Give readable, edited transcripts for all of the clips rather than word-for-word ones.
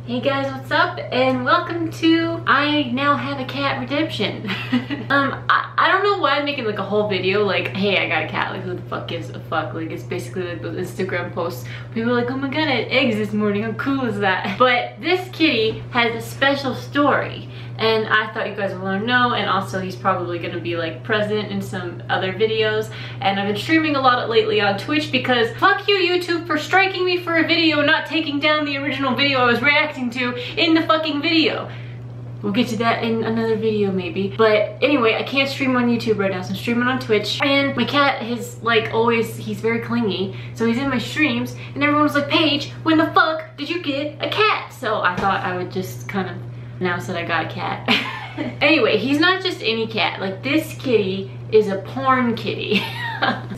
Hey guys, what's up? And welcome to I Now Have a Cat Redemption. I don't know why I'm making like a whole video like, hey, I got a cat, like who the fuck gives a fuck? Like it's basically like those Instagram posts. People are like, oh my god, I had eggs this morning, how cool is that? But this kitty has a special story and I thought you guys would want to know, and also he's probably gonna be like present in some other videos. And I've been streaming a lot lately on Twitch because fuck you YouTube for striking me for a video not taking down the original video I was reacting to in the fucking video. We'll get to that in another video maybe. But anyway, I can't stream on YouTube right now, so I'm streaming on Twitch. And my cat is like always, he's very clingy. So he's in my streams and everyone was like, Paige, when the fuck did you get a cat? So I thought I would just kind of announce that I got a cat. Anyway, he's not just any cat. Like this kitty is a porn kitty.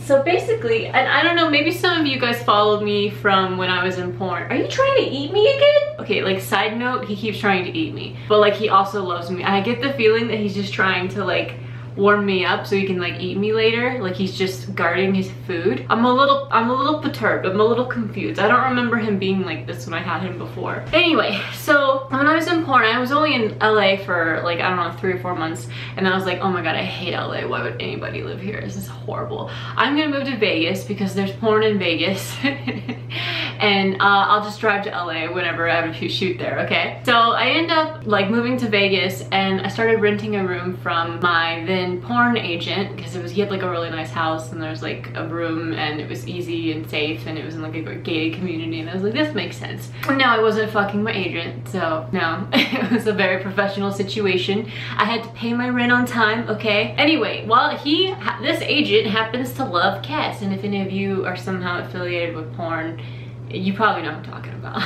So basically, and I don't know, maybe some of you guys followed me from when I was in porn. Are you trying to eat me again? Okay, like side note, he keeps trying to eat me. But like he also loves me. I get the feeling that he's just trying to like warm me up so he can like eat me later. Like he's just guarding his food. I'm a little perturbed. I'm a little confused. I don't remember him being like this when I had him before. Anyway, so when I was in porn, I was only in LA for like, I don't know, 3 or 4 months. And I was like, oh my god, I hate LA. Why would anybody live here? This is horrible. I'm gonna move to Vegas because there's porn in Vegas. And I'll just drive to LA whenever I have to shoot there, okay? So I end up like moving to Vegas and I started renting a room from my then porn agent because he had like a really nice house and there was like a room and it was easy and safe and it was in like a gated community, and I was like, this makes sense. No, I wasn't fucking my agent, so no. It was a very professional situation. I had to pay my rent on time, okay? Anyway, well, this agent happens to love cats, and if any of you are somehow affiliated with porn, you probably know what I'm talking about.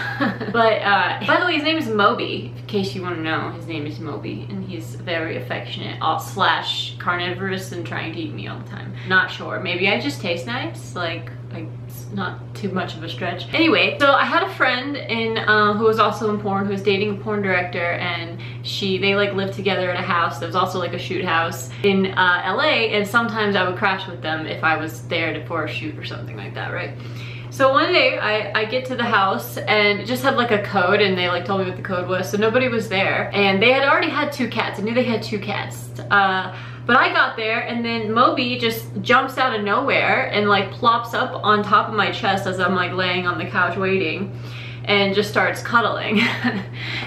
But by the way, his name is Moby. In case you want to know, his name is Moby, and he's very affectionate, slash carnivorous, and trying to eat me all the time. Not sure. Maybe I just taste nice. Like it's not too much of a stretch. Anyway, so I had a friend who was also in porn, who was dating a porn director, and they like lived together in a house. There was also like a shoot house in LA, and sometimes I would crash with them if I was there for a shoot or something like that, right? So one day I get to the house and it just had like a code, and they like told me what the code was, so nobody was there. And they had already had 2 cats. I knew they had 2 cats. But I got there and then Moby just jumps out of nowhere and like plops up on top of my chest as I'm like laying on the couch waiting, and just starts cuddling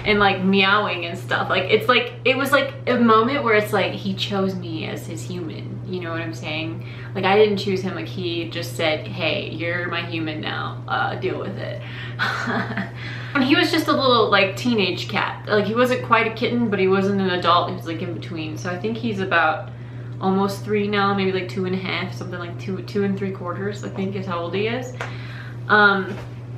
and like meowing and stuff. Like it was like a moment where it's like he chose me as his human. You know what I'm saying? Like I didn't choose him, like he just said, hey, you're my human now, deal with it. And he was just a little like teenage cat. Like he wasn't quite a kitten, but he wasn't an adult. He was like in between. So I think he's about almost 3 now, maybe like 2.5, something like 2 3/4, I think is how old he is.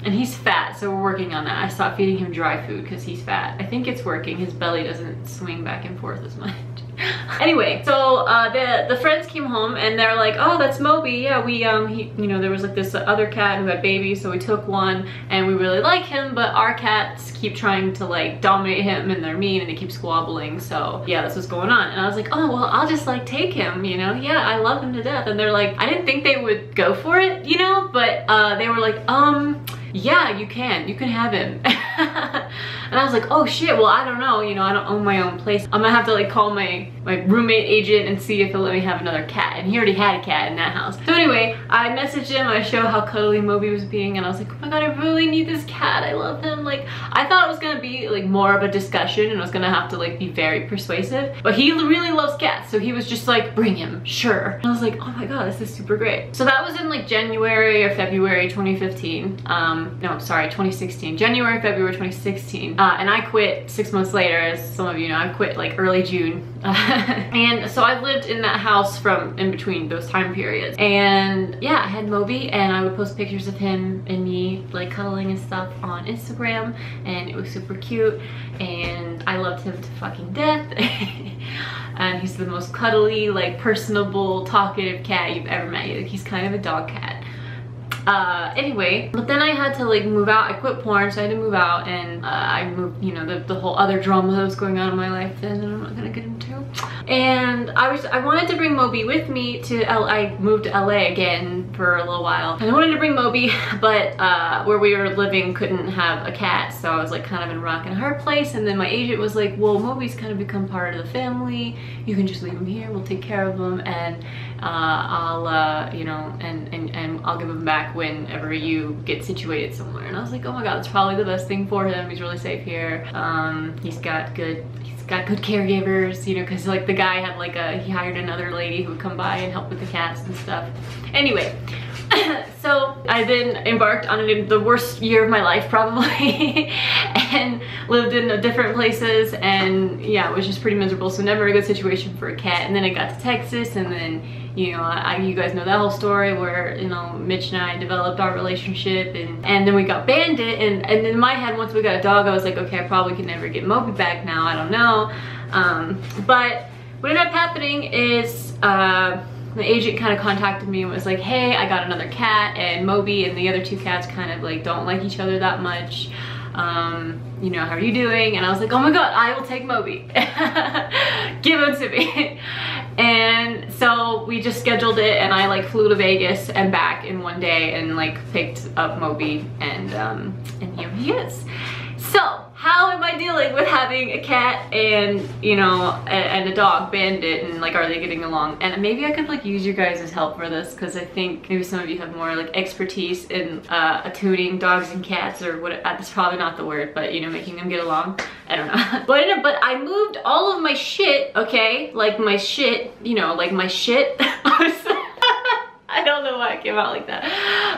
And he's fat, so we're working on that. I stopped feeding him dry food because he's fat. I think it's working. His belly doesn't swing back and forth as much. Anyway, so the friends came home and they're like, oh, that's Moby. Yeah, you know, there was like this other cat who had babies, so we took one and we really like him, but our cats keep trying to like dominate him and they're mean and they keep squabbling. So yeah, that's what's going on. And I was like, oh, well, I'll just like take him, you know? Yeah, I love him to death. And they're like, I didn't think they would go for it, you know? But they were like, yeah, you can have him. And I was like, oh shit, well, I don't know, you know, I don't own my own place. I'm gonna have to like call my roommate agent and see if he'll let me have another cat. And he already had a cat in that house. So anyway, I messaged him, I showed how cuddly Moby was being, and I was like, oh my god, I really need this cat, I love him. Like, I thought it was gonna be like more of a discussion and I was gonna have to like be very persuasive, but he really loves cats, so he was just like, bring him, sure. And I was like, oh my god, this is super great. So that was in like January or February 2015. No, sorry, 2016. January, February 2016. And I quit 6 months later, as some of you know. I quit like early June. And so I've lived in that house from in between those time periods. And yeah, I had Moby and I would post pictures of him and me like cuddling and stuff on Instagram, and it was super cute and I loved him to fucking death. And he's the most cuddly, like personable, talkative cat you've ever met. He's kind of a dog cat. Anyway, but then I had to like move out. I quit porn, so I had to move out, and I moved, you know, the whole other drama that was going on in my life then, that I'm not gonna get into. And I wanted to bring Moby with me to I moved to LA again for a little while. And I wanted to bring Moby, but where we were living couldn't have a cat, so I was like kind of in a rock and a hard place. And then my agent was like, well, Moby's kind of become part of the family. You can just leave him here, we'll take care of him, and I'll you know, and I'll give him back whenever you get situated somewhere. And I was like, oh my god, that's probably the best thing for him. He's really safe here. He's got good caregivers, you know, because like the guy had like he hired another lady who would come by and help with the cats and stuff. Anyway, so I then embarked on the worst year of my life probably and lived in different places, and yeah, it was just pretty miserable. So never a good situation for a cat. And then I got to Texas, and then, you know, you guys know that whole story where, you know, Mitch and I developed our relationship, and then we got Bandit, and in my head, once we got a dog, I was like, okay, I probably could never get Moby back now, I don't know. But what ended up happening is the agent kind of contacted me and was like, hey, I got another cat, and Moby and the other two cats kind of like don't like each other that much. You know, how are you doing? And I was like, oh my god, I will take Moby. Give him to me. And so we just scheduled it, and I like flew to Vegas and back in one day and like picked up Moby, and here he is. So how am I dealing with having a cat and, you know, and a dog, Bandit, and like, are they getting along? And maybe I could like use your guys' help for this, because I think maybe some of you have more like expertise in attuning dogs and cats, or what, that's probably not the word, but you know, making them get along. I don't know. But I moved all of my shit, okay? Like my shit, you know, like my shit. I don't know why I came out like that.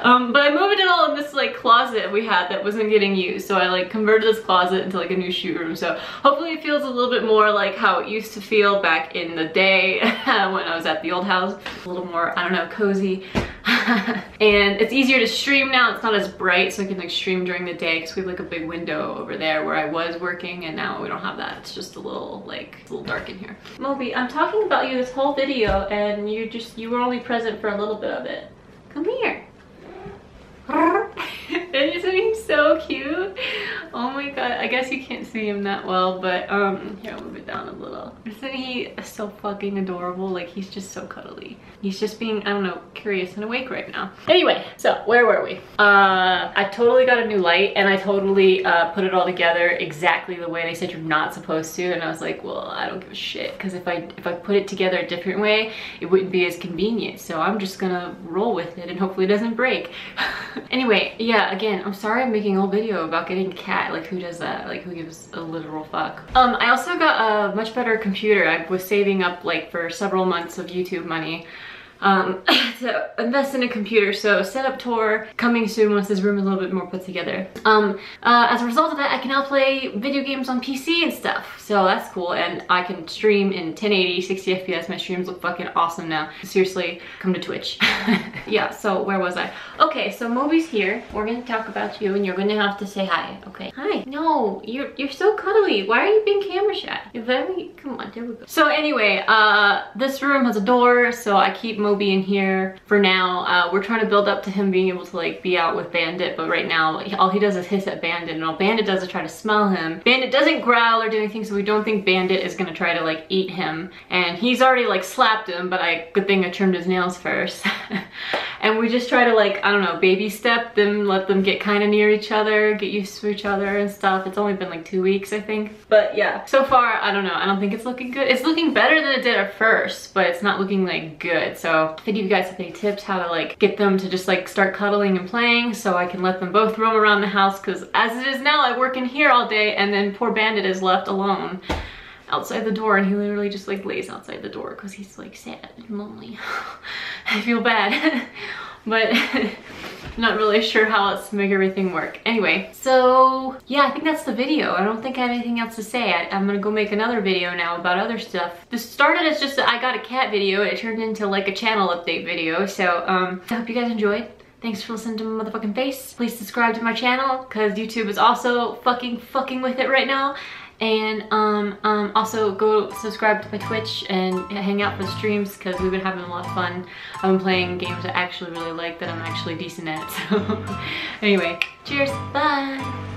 But I moved it all in this like closet we had that wasn't getting used. So I like converted this closet into like a new shoot room. So hopefully it feels a little bit more like how it used to feel back in the day when I was at the old house. A little more, I don't know, cozy. And it's easier to stream now. It's not as bright, so I can like stream during the day, because we have like a big window over there where I was working, and now we don't have that. It's just a little dark in here. Moby, I'm talking about you this whole video, and you were only present for a little bit of it. Come here. Isn't he so cute? Oh my god, I guess you can't see him that well, but here, I'll move it down a little. Isn't he so fucking adorable? Like, he's just so cuddly. He's just being, I don't know, curious and awake right now. Anyway, so where were we? I totally got a new light, and I totally put it all together exactly the way they said you're not supposed to, and I was like, well, I don't give a shit, because if I put it together a different way, it wouldn't be as convenient, so I'm just gonna roll with it and hopefully it doesn't break. Anyway, yeah, again, I'm sorry I'm making a whole video about getting a cat. Like, who does that? Like, who gives a literal fuck? I also got a much better computer. I was saving up like for several months of YouTube money to invest in a computer. So setup tour coming soon once this room is a little bit more put together. As a result of that, I can now play video games on PC and stuff, so that's cool. And I can stream in 1080 60 FPS. My streams look fucking awesome now. Seriously, come to Twitch. Yeah, so where was I? Okay, so Moby's here. We're gonna talk about you, and you're gonna have to say hi, okay? Hi. No, you're so cuddly. Why are you being camera shy? You're very, come on, there we go. So anyway, this room has a door, so I keep Moby in here for now. We're trying to build up to him being able to like be out with Bandit, but right now all he does is hiss at Bandit, and all Bandit does is try to smell him. Bandit doesn't growl or do anything, so we don't think Bandit is gonna try to like eat him. And he's already like slapped him, but good thing I trimmed his nails first. And we just try to like, I don't know, baby step them, let them get kind of near each other, get used to each other and stuff. It's only been like 2 weeks, I think. But yeah, so far, I don't know. I don't think it's looking good. It's looking better than it did at first, but it's not looking like good. So if any of you guys have any tips how to like get them to just like start cuddling and playing, so I can let them both roam around the house, because as it is now, I work in here all day, and then poor Bandit is left alone outside the door, and he literally just like lays outside the door because he's like sad and lonely. I feel bad. But I'm not really sure how else to make everything work. Anyway, so yeah, I think that's the video. I don't think I have anything else to say. I'm gonna go make another video now about other stuff. This started as just I got a cat video, and it turned into like a channel update video. So I hope you guys enjoyed. Thanks for listening to my motherfucking face. Please subscribe to my channel, because YouTube is also fucking with it right now. And also go subscribe to my Twitch and hang out for the streams, because we've been having a lot of fun. I've been playing games I actually really like that I'm actually decent at. So anyway, cheers, bye.